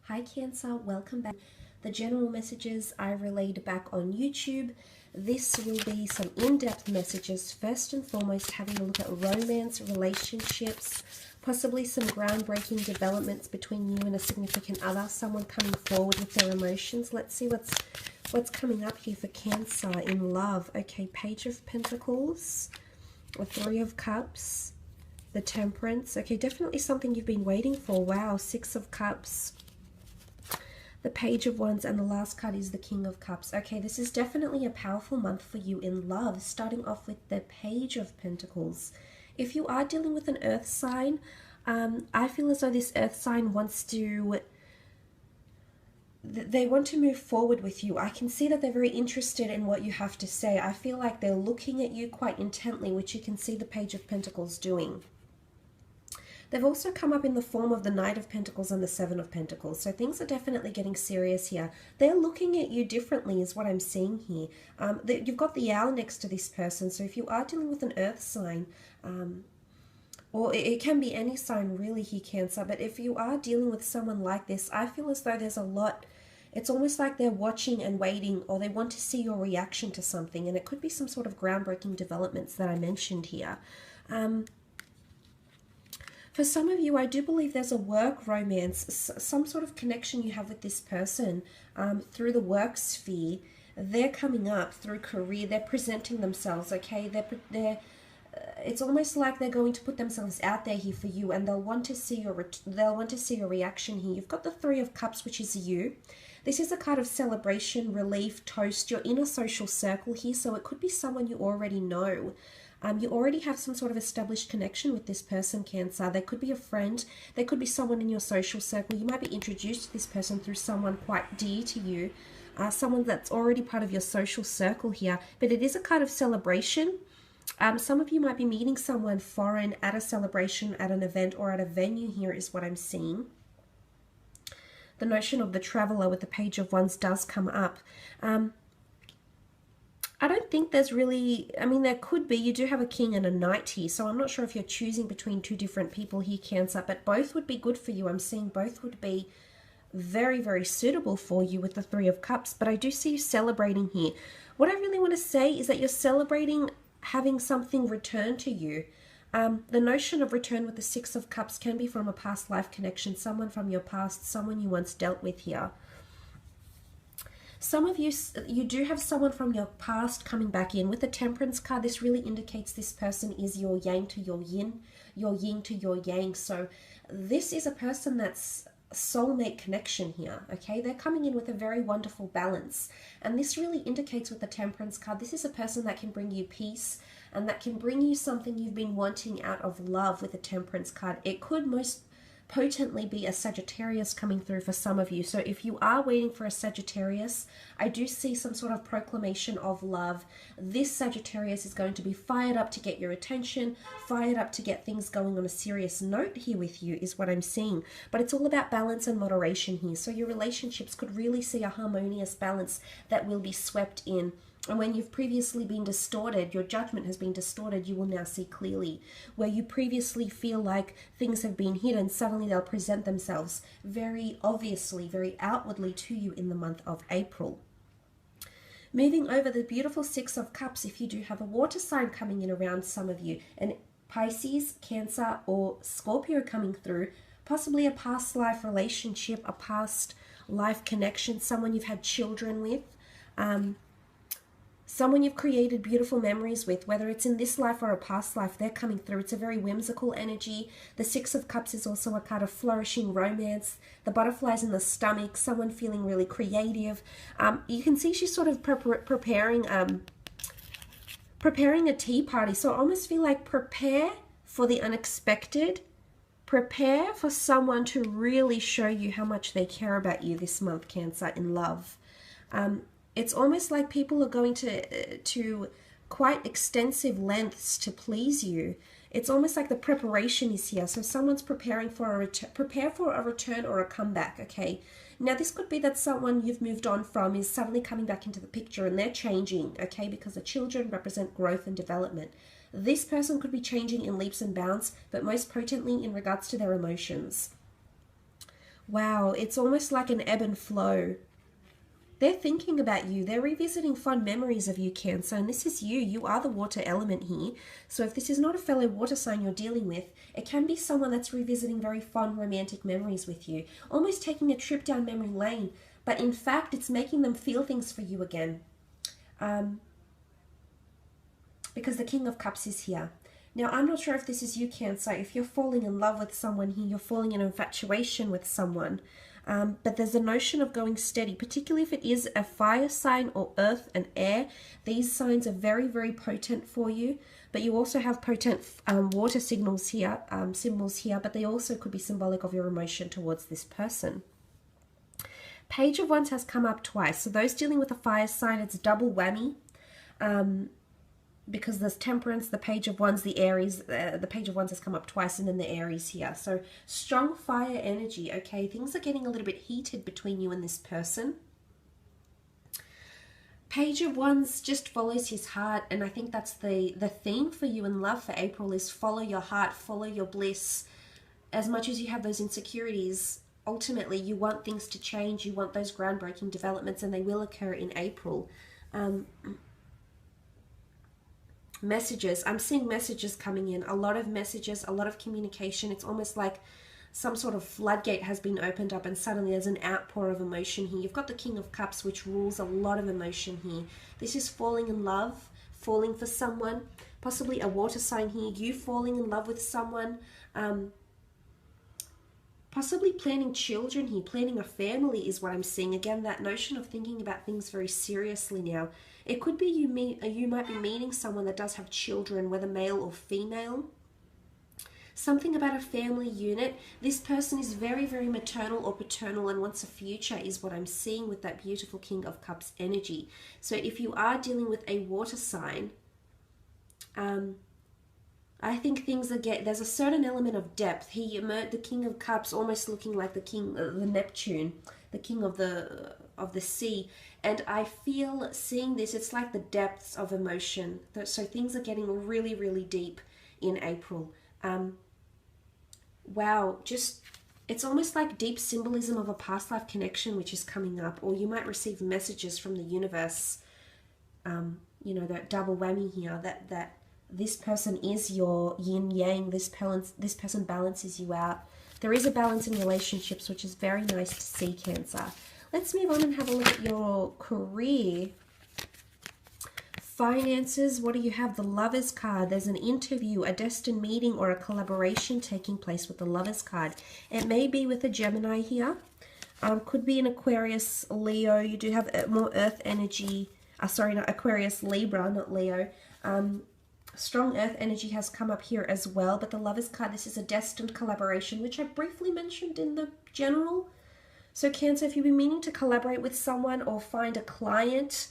Hi Cancer, welcome back. The general messages I relayed back on YouTube. This will be some in-depth messages. First and foremost, having a look at romance, relationships, possibly some groundbreaking developments between you and a significant other, someone coming forward with their emotions. Let's see what's coming up here for Cancer in love. Okay, Page of Pentacles, the Three of Cups, the Temperance. Okay, definitely something you've been waiting for. Wow, Six of Cups, the Page of Wands, and the last card is the King of Cups. Okay, this is definitely a powerful month for you in love, starting off with the Page of Pentacles. If you are dealing with an earth sign, I feel as though this earth sign wants to, they want to move forward with you. I can see that they're very interested in what you have to say. I feel like they're looking at you quite intently, which you can see the Page of Pentacles doing. They've also come up in the form of the Knight of Pentacles and the Seven of Pentacles. So things are definitely getting serious here. They're looking at you differently is what I'm seeing here. You've got the Owl next to this person. So if you are dealing with an earth sign, or it can be any sign really here, Cancer. But if you are dealing with someone like this, I feel as though there's a lot. It's almost like they're watching and waiting, or they want to see your reaction to something. And it could be some sort of groundbreaking developments that I mentioned here. For some of you, I do believe there's a work romance, some sort of connection you have with this person through the work sphere. They're coming up through career. They're presenting themselves, okay? It's almost like they're going to put themselves out there here for you, and they'll want to see your reaction here. You've got the Three of Cups, which is you. This is a card of celebration, relief, toast. You're in a social circle here, so it could be someone you already know. You already have some sort of established connection with this person, Cancer. They could be a friend. They could be someone in your social circle. You might be introduced to this person through someone quite dear to you, someone that's already part of your social circle here. But it is a card of celebration. Some of you might be meeting someone foreign at a celebration, at an event, or at a venue here is what I'm seeing. The notion of the traveler with the Page of Wands does come up. I don't think there's really, I mean, there could be. You do have a king and a knight here, so I'm not sure if you're choosing between two different people here, Cancer, but both would be good for you. I'm seeing both would be very, very suitable for you with the Three of Cups, but I do see you celebrating here. What I really want to say is that you're celebrating having something return to you. The notion of return with the Six of Cups can be from a past life connection, someone from your past, someone you once dealt with here. Some of you, you do have someone from your past coming back in. With the Temperance card, this really indicates this person is your yang to your yin to your yang. So this is a person that's soulmate connection here, okay? They're coming in with a very wonderful balance. And this really indicates with the Temperance card, this is a person that can bring you peace and that can bring you something you've been wanting out of love with the Temperance card. It could most potently be a Sagittarius coming through for some of you. So if you are waiting for a Sagittarius, I do see some sort of proclamation of love. This Sagittarius is going to be fired up to get your attention, fired up to get things going on a serious note here with you is what I'm seeing. But it's all about balance and moderation here. So your relationships could really see a harmonious balance that will be swept in. And when you've previously been distorted, your judgment has been distorted, you will now see clearly. Where you previously feel like things have been hidden, suddenly they'll present themselves very obviously, very outwardly to you in the month of April. Moving over the beautiful Six of Cups, if you do have a water sign coming in around some of you, and Pisces, Cancer, or Scorpio coming through, possibly a past life relationship, a past life connection, someone you've had children with, someone you've created beautiful memories with, whether it's in this life or a past life, they're coming through. It's a very whimsical energy. The Six of Cups is also a card of flourishing romance. The butterflies in the stomach, someone feeling really creative. You can see she's sort of preparing a tea party. So I almost feel like prepare for the unexpected. Prepare for someone to really show you how much they care about you this month, Cancer, in love. It's almost like people are going to quite extensive lengths to please you. It's almost like the preparation is here. So someone's preparing for a return or a comeback, okay? Now this could be that someone you've moved on from is suddenly coming back into the picture and they're changing, okay? Because the children represent growth and development. This person could be changing in leaps and bounds, but most potently in regards to their emotions. Wow, it's almost like an ebb and flow. They're thinking about you. They're revisiting fond memories of you, Cancer. And this is you. You are the water element here. So if this is not a fellow water sign you're dealing with, it can be someone that's revisiting very fond romantic memories with you. Almost taking a trip down memory lane. But in fact, it's making them feel things for you again. Because the King of Cups is here. Now, I'm not sure if this is you, Cancer. If you're falling in love with someone here, you're falling in infatuation with someone. But there's a notion of going steady, particularly if it is a fire sign or earth and air. These signs are very, very potent for you. But you also have potent water signals here, symbols here, but they also could be symbolic of your emotion towards this person. Page of Wands has come up twice. So those dealing with a fire sign, it's double whammy. Because there's Temperance, the Page of Wands, the Aries, the Page of Wands has come up twice, and then the Aries here. So strong fire energy, okay? Things are getting a little bit heated between you and this person. Page of Wands just follows his heart, and I think that's the theme for you in love for April is follow your heart, follow your bliss. As much as you have those insecurities, ultimately you want things to change, you want those groundbreaking developments, and they will occur in April. Messages, I'm seeing messages coming in, a lot of messages, a lot of communication. It's almost like some sort of floodgate has been opened up and suddenly there's an outpour of emotion here. You've got the King of Cups, which rules a lot of emotion here. This is falling in love, falling for someone, possibly a water sign here, you falling in love with someone, possibly planning children here, planning a family is what I'm seeing. Again, that notion of thinking about things very seriously now. It could be you might be meeting someone that does have children, whether male or female. Something about a family unit. This person is very, very maternal or paternal and wants a future is what I'm seeing with that beautiful King of Cups energy. So if you are dealing with a water sign, I think things are there's a certain element of depth. The King of Cups almost looking like the King, the Neptune, the King of the sea. And I feel seeing this, it's like the depths of emotion. So things are getting really, really deep in April. Wow, it's almost like deep symbolism of a past life connection which is coming up, or you might receive messages from the universe, you know, that double whammy here, that this person is your yin yang, this person balances you out. There is a balance in relationships, which is very nice to see, Cancer. Let's move on and have a look at your career. Finances, what do you have? The Lovers card. There's an interview, a destined meeting, or a collaboration taking place with the Lovers card. It may be with a Gemini here. Could be an Aquarius, Leo. You do have more earth energy. Sorry, not Aquarius, Libra, not Leo. Strong earth energy has come up here as well. But the Lovers card, this is a destined collaboration, which I briefly mentioned in the general. So Cancer, if you've been meaning to collaborate with someone or find a client,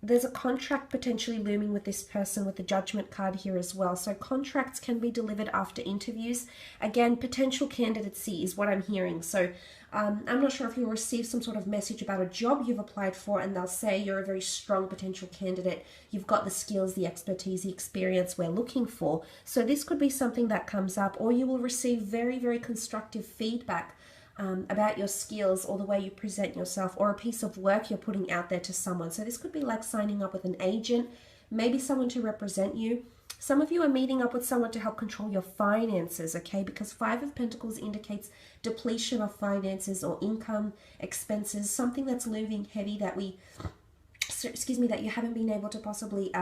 there's a contract potentially looming with this person with the Judgment card here as well. So contracts can be delivered after interviews. Again, potential candidacy is what I'm hearing. So I'm not sure if you'll receive some sort of message about a job you've applied for and they'll say you're a very strong potential candidate. You've got the skills, the expertise, the experience we're looking for. So this could be something that comes up, or you will receive very, very constructive feedback about your skills or the way you present yourself, or a piece of work you're putting out there to someone. So this could be like signing up with an agent, maybe someone to represent you. Some of you are meeting up with someone to help control your finances, okay? Because Five of Pentacles indicates depletion of finances or income, expenses, something that's looming heavy that that you haven't been able to possibly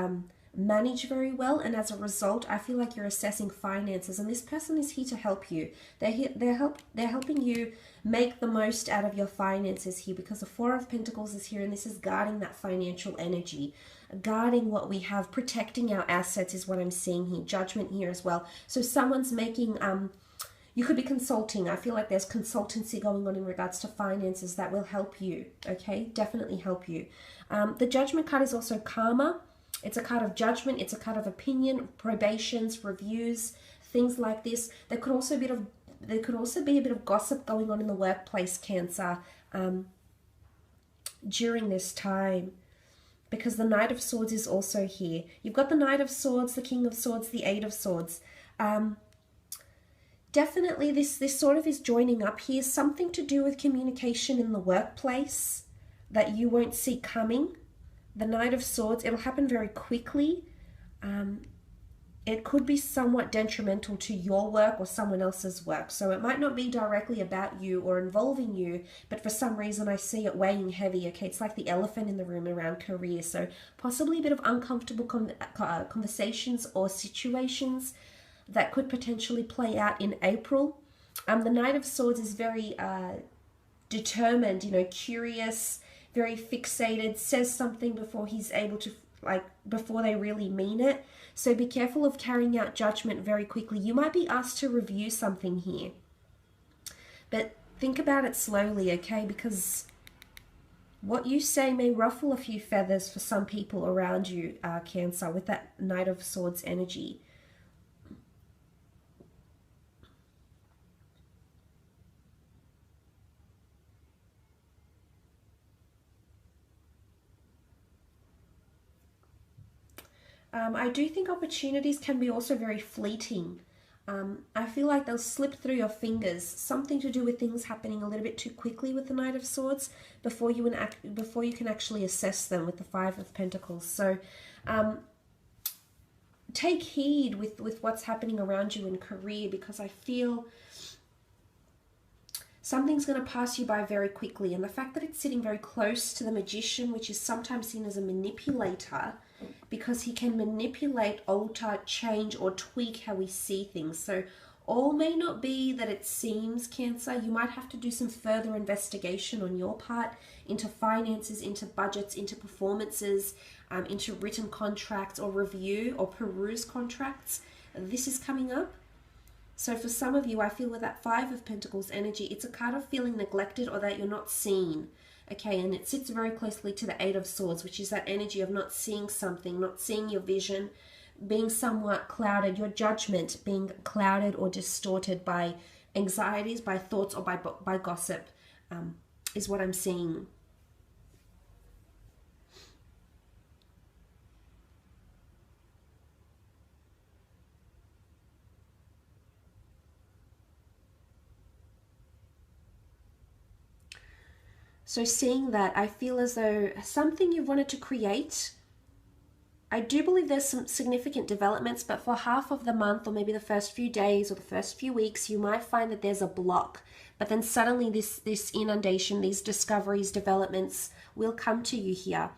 manage very well, and as a result I feel like you're assessing finances, and this person is here to help you. They're helping you make the most out of your finances here, because the Four of Pentacles is here, and this is guarding that financial energy, guarding what we have, protecting our assets is what I'm seeing here. Judgment here as well. So someone's making you could be consulting. I feel like there's consultancy going on in regards to finances that will help you, okay? Definitely help you. The Judgment card is also karma. It's a card of judgment. It's a card of opinion, probations, reviews, things like this. There could also be a bit of gossip going on in the workplace, Cancer, during this time, because the Knight of Swords is also here. You've got the Knight of Swords, the King of Swords, the Eight of Swords. Definitely this sort of is joining up here. Something to do with communication in the workplace that you won't see coming. The Knight of Swords, it'll happen very quickly. It could be somewhat detrimental to your work or someone else's work. So it might not be directly about you or involving you, but for some reason I see it weighing heavy. Okay, it's like the elephant in the room around career. So possibly a bit of uncomfortable conversations or situations that could potentially play out in April. The Knight of Swords is very determined, you know, curious, very fixated, says something before he's able to, like, before they really mean it. So be careful of carrying out judgment very quickly. You might be asked to review something here, but think about it slowly, okay? Because what you say may ruffle a few feathers for some people around you, Cancer, with that Knight of Swords energy. I do think opportunities can be also very fleeting. I feel like they'll slip through your fingers. Something to do with things happening a little bit too quickly with the Knight of Swords before you can actually assess them with the Five of Pentacles. So take heed with what's happening around you in career, because I feel something's going to pass you by very quickly. And the fact that it's sitting very close to the Magician, which is sometimes seen as a manipulator, because he can manipulate, alter, change, or tweak how we see things. So all may not be that it seems, Cancer. You might have to do some further investigation on your part into finances, into budgets, into performances, into written contracts, or review or peruse contracts. This is coming up. So for some of you, I feel with that Five of Pentacles energy, it's a card of feeling neglected or that you're not seen. Okay, and it sits very closely to the Eight of Swords, which is that energy of not seeing something, not seeing your vision, being somewhat clouded, your judgment being clouded or distorted by anxieties, by thoughts, or by gossip, is what I'm seeing. So seeing that, I feel as though something you've wanted to create, I do believe there's some significant developments, but for half of the month, or maybe the first few days or the first few weeks, you might find that there's a block. But then suddenly this inundation, these discoveries, developments will come to you here.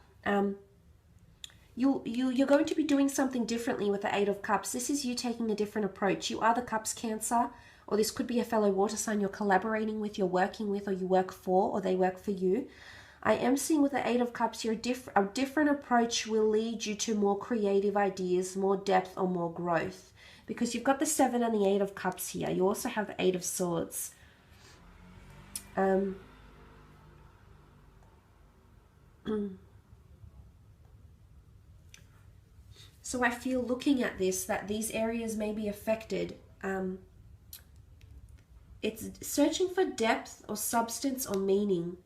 You're going to be doing something differently with the Eight of Cups. This is you taking a different approach. You are the Cups, Cancer, or this could be a fellow water sign you're collaborating with, you're working with, or you work for, or they work for you. I am seeing with the Eight of Cups, a different approach will lead you to more creative ideas, more depth, or more growth. Because you've got the Seven and the Eight of Cups here. You also have the Eight of Swords. So I feel, looking at this, that these areas may be affected. It's searching for depth or substance or meaning.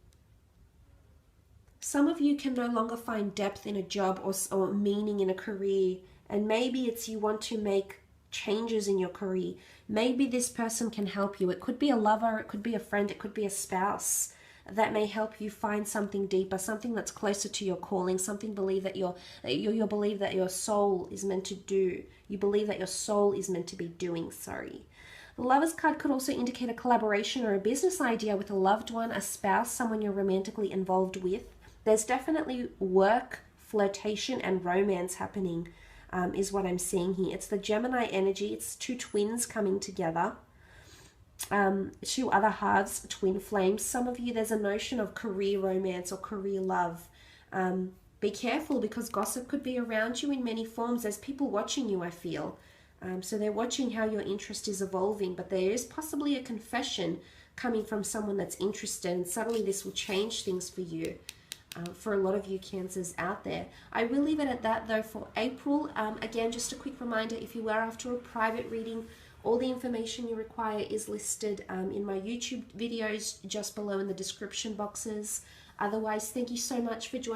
Some of you can no longer find depth in a job or meaning in a career, and maybe it's you want to make changes in your career. Maybe this person can help you. It could be a lover, it could be a friend, it could be a spouse that may help you find something deeper, something that's closer to your calling, something you believe that your soul is meant to do. You believe that your soul is meant to be doing, sorry. The Lovers card could also indicate a collaboration or a business idea with a loved one, a spouse, someone you're romantically involved with. There's definitely work, flirtation, and romance happening, is what I'm seeing here. It's the Gemini energy. It's two twins coming together. Two other halves, twin flames. Some of you, there's a notion of career romance or career love. Be careful, because gossip could be around you in many forms. There's people watching you, I feel. So they're watching how your interest is evolving, but there is possibly a confession coming from someone that's interested, and suddenly this will change things for you. For a lot of you Cancers out there. I will leave it at that though for April. Again, just a quick reminder, if you were after a private reading, all the information you require is listed in my YouTube videos just below in the description boxes. Otherwise, thank you so much for joining.